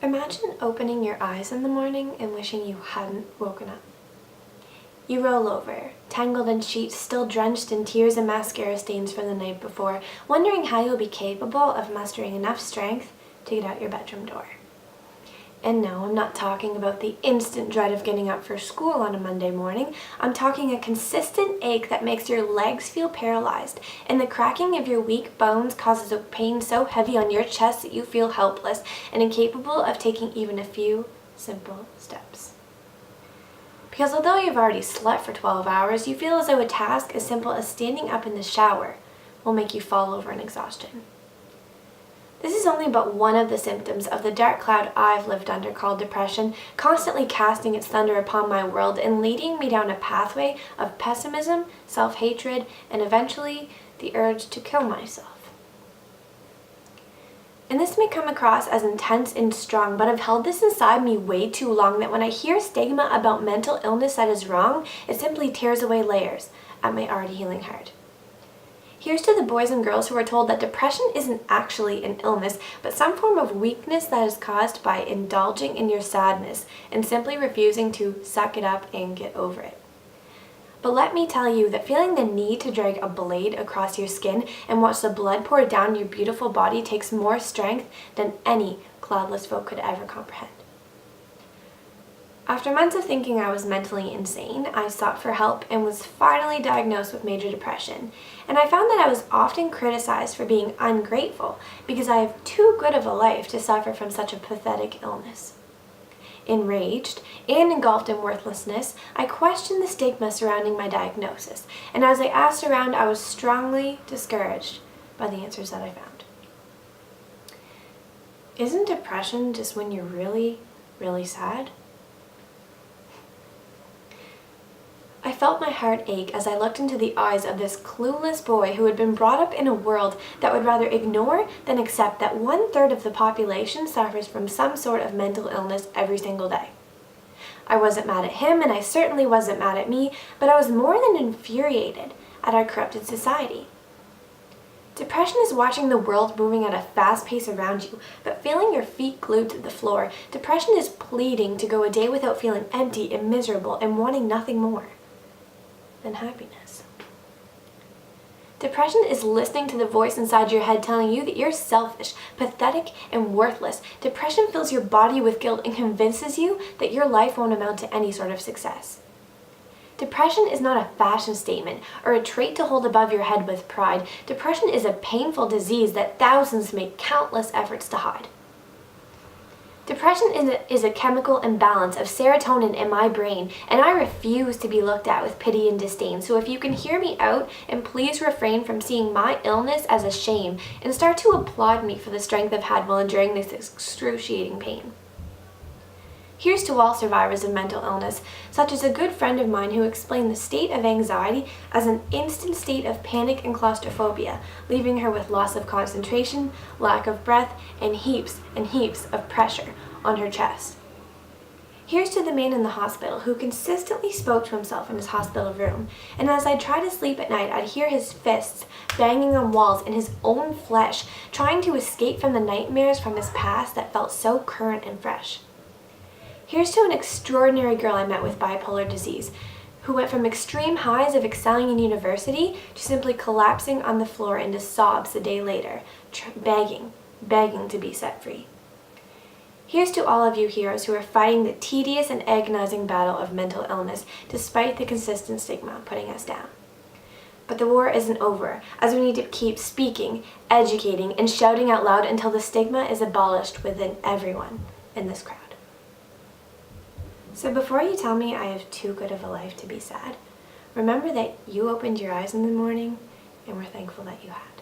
Imagine opening your eyes in the morning and wishing you hadn't woken up. You roll over, tangled in sheets still drenched in tears and mascara stains from the night before, wondering how you'll be capable of mustering enough strength to get out your bedroom door. And no, I'm not talking about the instant dread of getting up for school on a Monday morning. I'm talking a consistent ache that makes your legs feel paralyzed, and the cracking of your weak bones causes a pain so heavy on your chest that you feel helpless and incapable of taking even a few simple steps. Because although you've already slept for 12 hours, you feel as though a task as simple as standing up in the shower will make you fall over in exhaustion. This is only but one of the symptoms of the dark cloud I've lived under called depression, constantly casting its thunder upon my world and leading me down a pathway of pessimism, self-hatred, and eventually the urge to kill myself. And this may come across as intense and strong, but I've held this inside me way too long that when I hear stigma about mental illness that is wrong, it simply tears away layers at my already healing heart. Here's to the boys and girls who are told that depression isn't actually an illness, but some form of weakness that is caused by indulging in your sadness and simply refusing to suck it up and get over it. But let me tell you that feeling the need to drag a blade across your skin and watch the blood pour down your beautiful body takes more strength than any cloudless folk could ever comprehend. After months of thinking I was mentally insane, I sought for help and was finally diagnosed with major depression. And I found that I was often criticized for being ungrateful because I have too good of a life to suffer from such a pathetic illness. Enraged and engulfed in worthlessness, I questioned the stigma surrounding my diagnosis, and as I asked around, I was strongly discouraged by the answers that I found. Isn't depression just when you're really, really sad? I felt my heart ache as I looked into the eyes of this clueless boy who had been brought up in a world that would rather ignore than accept that 1/3 of the population suffers from some sort of mental illness every single day. I wasn't mad at him, and I certainly wasn't mad at me, but I was more than infuriated at our corrupted society. Depression is watching the world moving at a fast pace around you, but feeling your feet glued to the floor. Depression is pleading to go a day without feeling empty and miserable and wanting nothing more than happiness. Depression is listening to the voice inside your head telling you that you're selfish, pathetic, and worthless. Depression fills your body with guilt and convinces you that your life won't amount to any sort of success. Depression is not a fashion statement or a trait to hold above your head with pride. Depression is a painful disease that thousands make countless efforts to hide. Depression is a chemical imbalance of serotonin in my brain, and I refuse to be looked at with pity and disdain. So if you can hear me out, and please refrain from seeing my illness as a shame and start to applaud me for the strength I've had while enduring this excruciating pain. Here's to all survivors of mental illness, such as a good friend of mine who explained the state of anxiety as an instant state of panic and claustrophobia, leaving her with loss of concentration, lack of breath, and heaps of pressure on her chest. Here's to the man in the hospital who consistently spoke to himself in his hospital room, and as I tried to sleep at night, I'd hear his fists banging on walls in his own flesh, trying to escape from the nightmares from his past that felt so current and fresh. Here's to an extraordinary girl I met with bipolar disease, who went from extreme highs of excelling in university to simply collapsing on the floor into sobs a day later, begging to be set free. Here's to all of you heroes who are fighting the tedious and agonizing battle of mental illness despite the consistent stigma putting us down. But the war isn't over, as we need to keep speaking, educating, and shouting out loud until the stigma is abolished within everyone in this crowd. So before you tell me I have too good of a life to be sad, remember that you opened your eyes in the morning and we're thankful that you have.